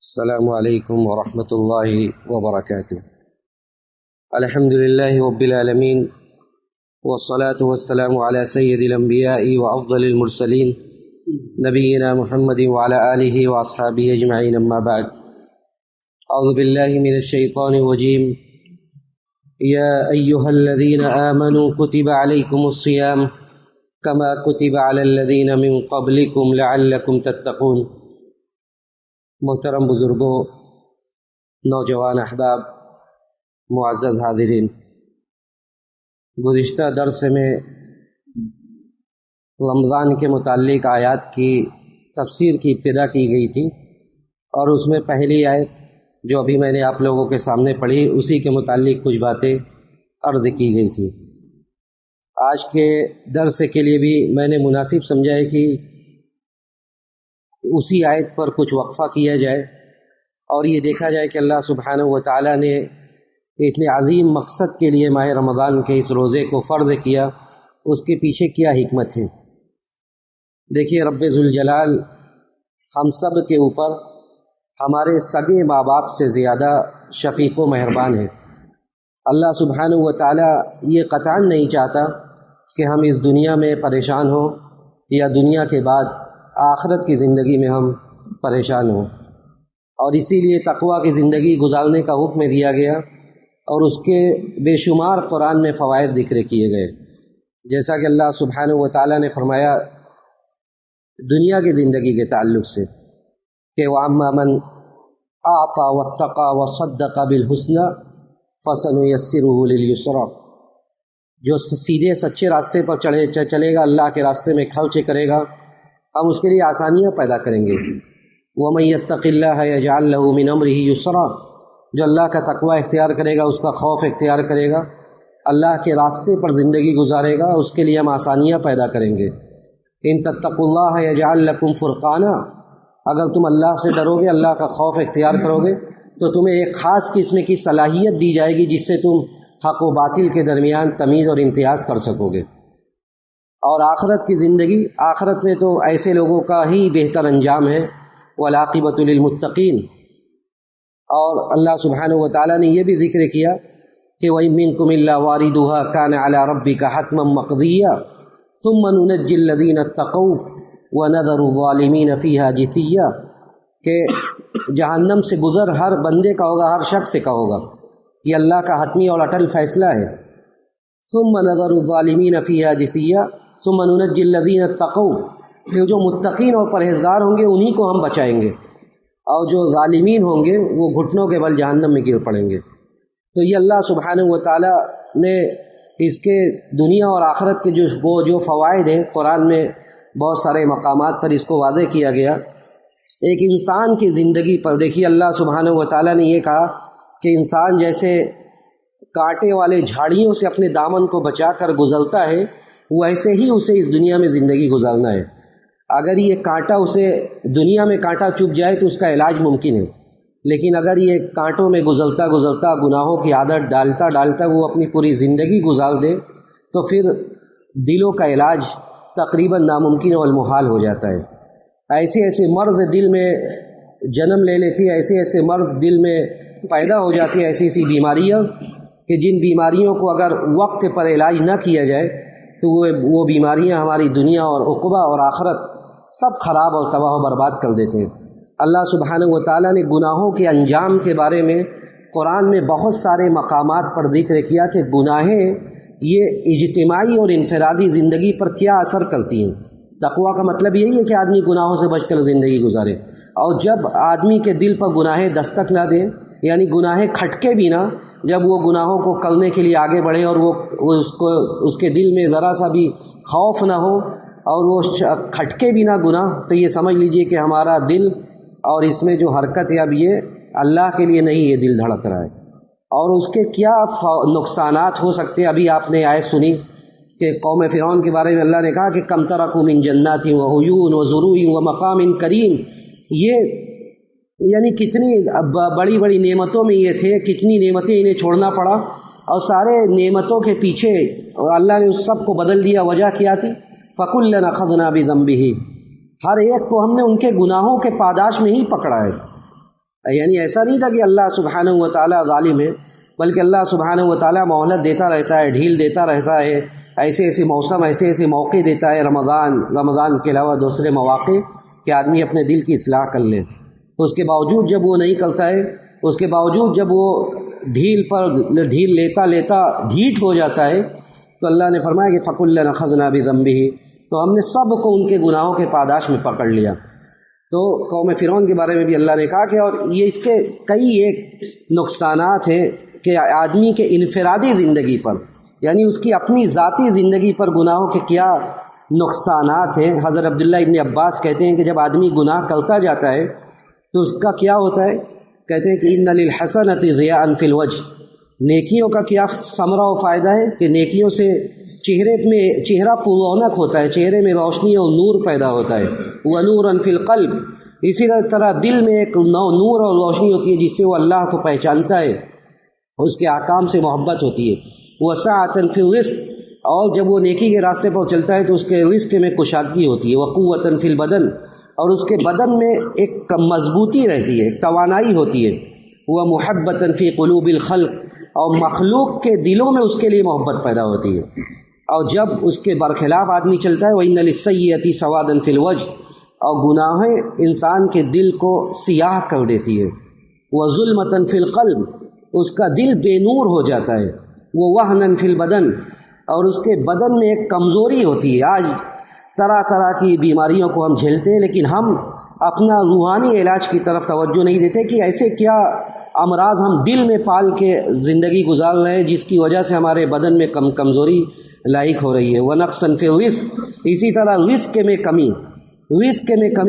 السلام علیکم ورحمۃ اللہ وبرکاتہ۔ الحمد للہ رب العالمین والصلاة والسلام علی سید الانبیاء وافضل المرسلین نبینا محمد وعلی آلہ واصحابہ اجمعین، اما بعد۔ اعوذ باللہ من الشیطان الرجیم۔ یا ایہا الذین آمنوا کتب علیکم الصیام کما کتب علی الذین من قبلکم لعلکم تتقون۔ محترم بزرگوں، نوجوان احباب، معزز حاضرین، گزشتہ درس میں رمضان کے متعلق آیات کی تفسیر کی ابتدا کی گئی تھی، اور اس میں پہلی آیت جو ابھی میں نے آپ لوگوں کے سامنے پڑھی اسی کے متعلق کچھ باتیں عرض کی گئی تھی۔ آج کے درس کے لیے بھی میں نے مناسب سمجھا ہے کہ اسی آیت پر کچھ وقفہ کیا جائے اور یہ دیکھا جائے کہ اللہ سبحانہ و تعالیٰ نے اتنے عظیم مقصد کے لیے ماہ رمضان کے اس روزے کو فرض کیا، اس کے پیچھے کیا حکمت ہے۔ دیکھیے، رب ذوالجلال ہم سب کے اوپر ہمارے سگے ماں باپ سے زیادہ شفیق و مہربان ہے۔ اللہ سبحانہ و تعالیٰ یہ قطعاً نہیں چاہتا کہ ہم اس دنیا میں پریشان ہوں یا دنیا کے بعد آخرت کی زندگی میں ہم پریشان ہوں، اور اسی لیے تقویٰ کی زندگی گزارنے کا حکم دیا گیا، اور اس کے بے شمار قرآن میں فوائد ذکر کیے گئے۔ جیسا کہ اللہ سبحانہ و تعالیٰ نے فرمایا دنیا کی زندگی کے تعلق سے کہ وَأَمَّا مَنْ أَعْطَى وَاتَّقَى وَصَدَّقَ بِالْحُسْنَى فَسَنُيَسِّرُهُ لِلْيُسْرَىٰ، جو سیدھے سچے راستے پر چلے گا، اللہ کے راستے میں خرچ کرے گا، ہم اس کے لیے آسانیاں پیدا کریں گے۔ وَمَن يَتَّقِ اللَّهَ يَجْعَل لَّهُ مِنْ أَمْرِهِ يُسْرًا، جو اللہ کا تقوی اختیار کرے گا، اس کا خوف اختیار کرے گا، اللہ کے راستے پر زندگی گزارے گا، اس کے لیے ہم آسانیاں پیدا کریں گے۔ إِن تَتَّقُوا اللَّهَ يَجْعَل لَّكُمْ فُرْقَانًا، اگر تم اللہ سے ڈرو گے، اللہ کا خوف اختیار کرو گے، تو تمہیں ایک خاص قسم کی صلاحیت دی جائے گی جس سے تم حق و باطل کے درمیان تمیز اور امتیاز کر سکو گے۔ اور آخرت کی زندگی، آخرت میں تو ایسے لوگوں کا ہی بہتر انجام ہے، والعاقبۃ للمتقین۔ اور اللہ سبحانہ و تعالیٰ نے یہ بھی ذکر کیا کہ وَإِن مِّنكُمْ إِلَّا وَارِدُهَا كَانَ عَلَىٰ رَبِّكَ حَتْمًا مَّقْضِيًّا ثُمَّ نُنَجِّي الَّذِينَ اتَّقَوْا وَنَذَرُ الظَّالِمِينَ فِيهَا جِثِيًّا، کہ جہنم سے گزر ہر بندے کا ہوگا، ہر شخص کا ہوگا، یہ اللہ کا حتمی اور اٹل فیصلہ ہے۔ ثُمَّ نَذَرُ الظَّالِمِينَ فِيهَا جِثِيًّا ثُمَّ نُنَجِّي الَّذِينَ اتَّقَوْا، پھر جو متقین اور پرہیزگار ہوں گے انہی کو ہم بچائیں گے، اور جو ظالمین ہوں گے وہ گھٹنوں کے بل جہنم میں گر پڑیں گے۔ تو یہ اللہ سبحانہ و تعالیٰ نے اس کے دنیا اور آخرت کے جو فوائد ہیں، قرآن میں بہت سارے مقامات پر اس کو واضح کیا گیا۔ ایک انسان کی زندگی پر دیکھیے، اللہ سبحانہ و تعالیٰ نے یہ کہا کہ انسان جیسے کانٹے والے جھاڑیوں سے اپنے دامن کو بچا کر گزرتا ہے، ویسے ہی اسے اس دنیا میں زندگی گزارنا ہے۔ اگر یہ کانٹا اسے دنیا میں کانٹا چبھ جائے تو اس کا علاج ممکن ہے، لیکن اگر یہ کانٹوں میں گزرتا گزرتا گناہوں کی عادت ڈالتا وہ اپنی پوری زندگی گزار دے تو پھر دلوں کا علاج تقریباً ناممکن اور محال ہو جاتا ہے۔ ایسے مرض دل میں جنم لے لیتی ہے، ایسے مرض دل میں پیدا ہو جاتی ہے، ایسی بیماریاں کہ جن بیماریوں کو اگر وقت پر علاج نہ کیا جائے تو وہ بیماریاں ہماری دنیا اور عقبہ اور آخرت سب خراب اور تباہ و برباد کر دیتے ہیں۔ اللہ سبحانہ و تعالیٰ نے گناہوں کے انجام کے بارے میں قرآن میں بہت سارے مقامات پر ذکر کیا کہ گناہیں یہ اجتماعی اور انفرادی زندگی پر کیا اثر کرتی ہیں۔ تقویٰ کا مطلب یہی ہے کہ آدمی گناہوں سے بچ کر زندگی گزارے، اور جب آدمی کے دل پر گناہیں دستک نہ دیں، یعنی گناہیں کھٹکے بھی نہ، جب وہ گناہوں کو کرنے کے لیے آگے بڑھے اور وہ اس کے دل میں ذرا سا بھی خوف نہ ہو اور وہ کھٹکے بھی نہ گناہ، تو یہ سمجھ لیجئے کہ ہمارا دل اور اس میں جو حرکت ہے اب یہ اللہ کے لیے نہیں، یہ دل دھڑک رہا ہے، اور اس کے کیا نقصانات ہو سکتے ہیں۔ ابھی آپ نے آیت سنی کہ قوم فرعون کے بارے میں اللہ نے کہا کہ کم ترکوا من جنات وعیون وزروع ومقام کریم، یہ یعنی کتنی بڑی بڑی نعمتوں میں یہ تھے، کتنی نعمتیں انہیں چھوڑنا پڑا، اور سارے نعمتوں کے پیچھے اللہ نے اس سب کو بدل دیا۔ وجہ کیا تھی؟ فَكُلًّا أَخَذْنَا بِذَنبِهِ، ہر ایک کو ہم نے ان کے گناہوں کے پاداش میں ہی پکڑا ہے۔ یعنی ایسا نہیں تھا کہ اللہ سبحانہ و تعالیٰ ظالم ہے، بلکہ اللہ سبحانہ و تعالیٰ مہلت دیتا رہتا ہے، ڈھیل دیتا رہتا ہے، ایسے ایسے موسم، ایسے ایسے موقع دیتا ہے، رمضان کے علاوہ دوسرے مواقع، کہ آدمی اپنے دل کی اصلاح کر لے۔ اس کے باوجود جب وہ نہیں کرتا ہے، اس کے باوجود جب وہ ڈھیل لیتا ڈھیٹ ہو جاتا ہے، تو اللہ نے فرمایا کہ فَكُلًّا أَخَذْنَا بِذَنبِهِ، تو ہم نے سب کو ان کے گناہوں کے پاداش میں پکڑ لیا۔ تو قوم فرعون کے بارے میں بھی اللہ نے کہا کہ اور یہ اس کے کئی ایک نقصانات ہیں کہ آدمی کے انفرادی زندگی پر، یعنی اس کی اپنی ذاتی زندگی پر گناہوں کے کیا نقصانات ہیں۔ حضرت عبداللہ ابن عباس کہتے ہیں کہ جب آدمی گناہ کرتا جاتا ہے تو اس کا کیا ہوتا ہے، کہتے ہیں کہ ان للحسنۃ ضیاء فی الوجہ، نیکیوں کا کیا ثمرہ و فائدہ ہے کہ نیکیوں سے چہرہ پررونق ہوتا ہے، چہرے میں روشنی اور نور پیدا ہوتا ہے۔ وَنُورًا فِي الْقَلْبِ، اسی طرح دل میں ایک نور اور روشنی ہوتی ہے جس سے وہ اللہ کو پہچانتا ہے، اس کے احکام سے محبت ہوتی ہے۔ وَسَعَةً فِي الرِّزْقِ، اور جب وہ نیکی کے راستے پر چلتا ہے تو اس کے رزق میں کشادگی ہوتی ہے۔ وَقُوَّةً فِي الْبَدَنِ، اور اس کے بدن میں ایک مضبوطی رہتی ہے، توانائی ہوتی ہے۔ وَمُحَبَّةً فِي قُلُوبِ الْخَلْقِ، اور مخلوق کے دلوں میں اس کے لیے محبت پیدا ہوتی ہے۔ اور جب اس کے برخلاف آدمی چلتا ہے، وَإِنَّ لِلسَّيِّئَةِ سَوَادًا فِي الْوَجْهِ، اور گناہیں انسان کے دل کو سیاہ کر دیتی ہے۔ وَظُلْمَةً فِي الْقَلْبِ، اس کا دل بے نور ہو جاتا ہے۔ وَوَهْنًا فِي الْبَدَنِ، اور اس کے بدن میں ایک کمزوری ہوتی ہے۔ آج طرح طرح کی بیماریوں کو ہم جھیلتے ہیں، لیکن ہم اپنا روحانی علاج کی طرف توجہ نہیں دیتے کہ ایسے کیا امراض ہم دل میں پال کے زندگی گزار رہے ہیں جس کی وجہ سے ہمارے بدن میں کمزوری لاحق ہو رہی ہے۔ وَنَقْصًا فِي الرِّزْقِ، اسی طرح رزق میں کمی،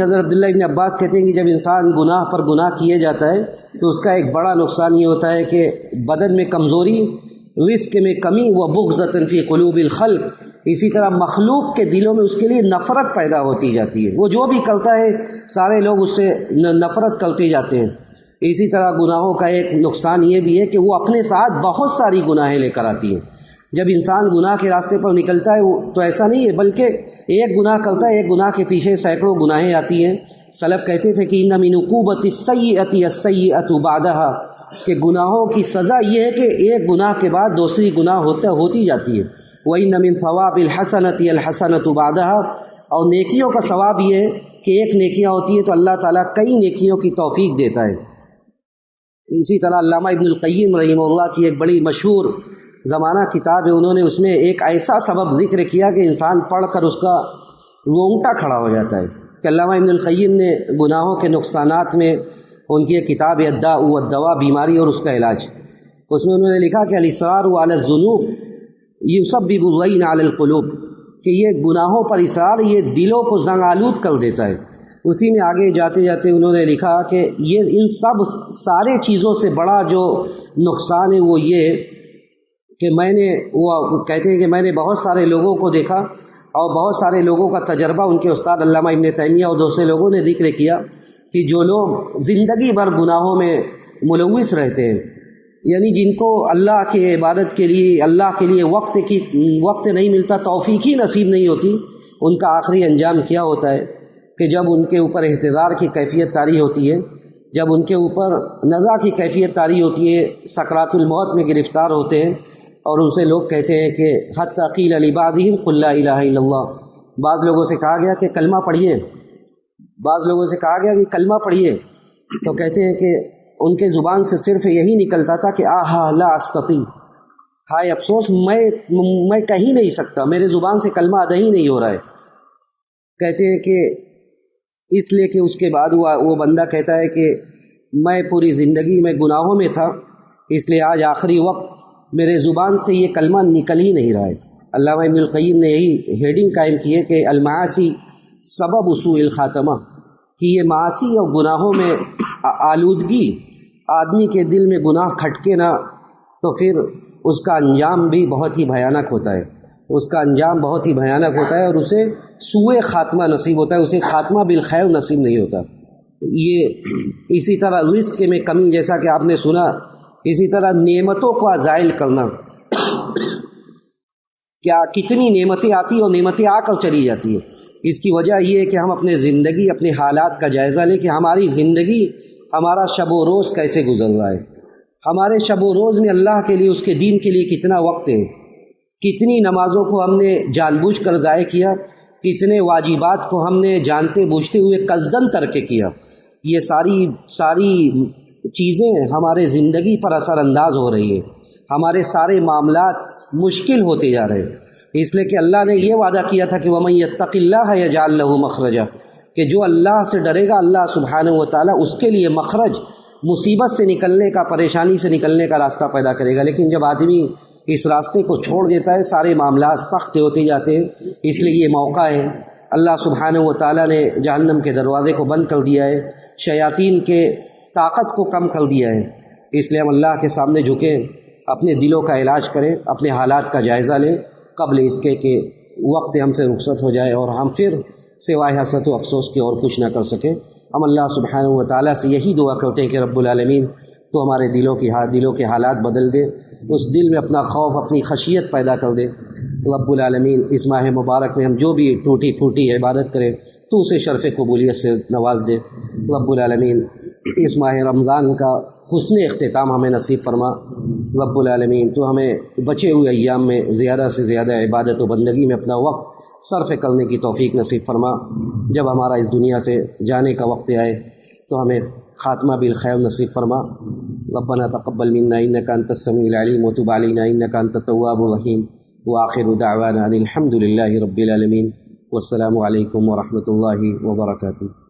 حضرت عبداللہ ابن عباس کہتے ہیں کہ جب انسان گناہ پر گناہ کیے جاتا ہے تو اس کا ایک بڑا نقصان یہ ہوتا ہے کہ بدن میں کمزوری، رزق میں کمی۔ وَبُغْضَةً فِي قُلُوبِ الْخَلْقِ، اسی طرح مخلوق کے دلوں میں اس کے لیے نفرت پیدا ہوتی جاتی ہے، وہ جو بھی کرتا ہے سارے لوگ اس سے نفرت کرتے جاتے ہیں۔ اسی طرح گناہوں کا ایک نقصان یہ بھی ہے کہ وہ اپنے ساتھ بہت ساری گناہیں لے کر آتی ہیں۔ جب انسان گناہ کے راستے پر نکلتا ہے تو ایسا نہیں ہے، بلکہ ایک گناہ کرتا ہے، ایک گناہ کے پیچھے سینکڑوں گناہیں آتی ہیں۔ سلف کہتے تھے کہ ان من عقوبۃ السیئۃ السیئۃ بعدها، کہ گناہوں کی سزا یہ ہے کہ ایک گناہ کے بعد دوسری گناہ ہوتی جاتی ہے۔ وَإِنَّ مِن ثَوَابِ الْحَسَنَةِ الْحَسَنَةُ بَعْدَهَا، اور نیکیوں کا ثواب یہ ہے کہ ایک نیکیاں ہوتی ہے تو اللہ تعالیٰ کئی نیکیوں کی توفیق دیتا ہے۔ اسی طرح علامہ ابن القیم رحمہ اللہ کی ایک بڑی مشہور زمانہ کتاب ہے، انہوں نے اس میں ایک ایسا سبب ذکر کیا کہ انسان پڑھ کر اس کا رونگٹا کھڑا ہو جاتا ہے، کہ علامہ ابن القیم نے گناہوں کے نقصانات میں ان کی ایک کتاب الداء والدواء، بیماری اور اس کا علاج، اس میں انہوں نے لکھا کہ الاصرار علی الذنوب یسبب الرین علی القلوب، کہ یہ گناہوں پر اصرار یہ دلوں کو زنگ آلود کر دیتا ہے۔ اسی میں آگے جاتے جاتے انہوں نے لکھا کہ یہ ان سب سارے چیزوں سے بڑا جو نقصان ہے وہ یہ کہ وہ کہتے ہیں کہ میں نے بہت سارے لوگوں کو دیکھا اور بہت سارے لوگوں کا تجربہ ان کے استاد علامہ ابن تیمیہ اور دوسرے لوگوں نے ذکر کیا کہ جو لوگ زندگی بھر گناہوں میں ملوث رہتے ہیں، یعنی جن کو اللہ کی عبادت کے لیے، اللہ کے لیے وقت نہیں ملتا، توفیق ہی نصیب نہیں ہوتی، ان کا آخری انجام کیا ہوتا ہے کہ جب ان کے اوپر احتضار کی کیفیت طاری ہوتی ہے، جب ان کے اوپر نزع کی کیفیت طاری ہوتی ہے، سکرات الموت میں گرفتار ہوتے ہیں، اور ان سے لوگ کہتے ہیں کہ حتی قیل لبعضهم قل لا الہ الا اللہ، بعض لوگوں سے کہا گیا کہ کلمہ پڑھیے، بعض لوگوں سے کہا گیا کہ کلمہ پڑھیے، تو کہتے ہیں کہ ان کے زبان سے صرف یہی نکلتا تھا کہ آہا لا استطیع، ہائے افسوس میں کہہ ہی نہیں سکتا، میرے زبان سے کلمہ ادا ہی نہیں ہو رہا ہے۔ کہتے ہیں کہ اس لیے کہ اس کے بعد وہ بندہ کہتا ہے کہ میں پوری زندگی میں گناہوں میں تھا، اس لیے آج آخری وقت میرے زبان سے یہ کلمہ نکل ہی نہیں رہا ہے۔ علامہ ابن القیم نے یہی ہیڈنگ قائم کی ہے کہ المعاصی سبب سوء الخاتمہ، کہ یہ معاصی اور گناہوں میں آلودگی، آدمی کے دل میں گناہ کھٹکے نہ، تو پھر اس کا انجام بھی بہت ہی بھیانک ہوتا ہے، اس کا انجام بہت ہی بھیانک ہوتا ہے اور اسے سوء خاتمہ نصیب ہوتا ہے، اسے خاتمہ بالخیر نصیب نہیں ہوتا۔ یہ اسی طرح رزق میں کمی، جیسا کہ آپ نے سنا، اسی طرح نعمتوں کا زائل کرنا، کیا کتنی نعمتیں آتی اور نعمتیں آ کر چلی جاتی ہیں۔ اس کی وجہ یہ ہے کہ ہم اپنے زندگی، اپنے حالات کا جائزہ لیں کہ ہماری زندگی ہمارا شب و روز کیسے گزر رہا ہے، ہمارے شب و روز میں اللہ کے لیے، اس کے دین کے لیے کتنا وقت ہے، کتنی نمازوں کو ہم نے جان بوجھ کر ضائع کیا، کتنے واجبات کو ہم نے جانتے بوجھتے ہوئے قصداً ترک کیا۔ یہ ساری چیزیں ہمارے زندگی پر اثر انداز ہو رہی ہیں، ہمارے سارے معاملات مشکل ہوتے جا رہے ہیں، اس لیے کہ اللہ نے یہ وعدہ کیا تھا کہ وَمَن يَتَّقِ اللَّهَ يَجْعَل لَّهُ مَخْرَجًا، کہ جو اللہ سے ڈرے گا اللہ سبحانہ و تعالیٰ اس کے لیے مخرج، مصیبت سے نکلنے کا، پریشانی سے نکلنے کا راستہ پیدا کرے گا۔ لیکن جب آدمی اس راستے کو چھوڑ دیتا ہے، سارے معاملات سخت ہوتے جاتے ہیں۔ اس لیے یہ موقع ہے، اللہ سبحانہ و تعالیٰ نے جہنم کے دروازے کو بند کر دیا ہے، شیاطین کے طاقت کو کم کر دیا ہے۔ اس لیے ہم اللہ کے سامنے جھکیں، اپنے دلوں کا علاج کریں، اپنے حالات کا جائزہ لیں قبل اس کے کہ وقت ہم سے رخصت ہو جائے اور ہم پھر سوائے حسرت و افسوس کے اور کچھ نہ کر سکیں۔ ہم اللہ سبحانہ و تعالیٰ سے یہی دعا کرتے ہیں کہ رب العالمین تو ہمارے دلوں کے حالات بدل دے، اس دل میں اپنا خوف، اپنی خشیت پیدا کر دے۔ رب العالمین اس ماہ مبارک میں ہم جو بھی ٹوٹی پھوٹی عبادت کریں تو اسے شرف قبولیت سے نواز دے۔ رب العالمین اس ماہ رمضان کا حسن اختتام ہمیں نصیب فرما۔ رب العالمین تو ہمیں بچے ہوئے ایام میں زیادہ سے زیادہ عبادت و بندگی میں اپنا وقت صرف کرنے کی توفیق نصیب فرما۔ جب ہمارا اس دنیا سے جانے کا وقت آئے تو ہمیں خاتمہ بالخیر نصیب فرما۔ ربنا تقبل منا انک انت السمیع العلیم وتب علینا انک انت التواب الرحیم وآخر دعوانا ان الحمد للہ رب العالمین والسلام علیکم ورحمۃ اللہ وبرکاتہ۔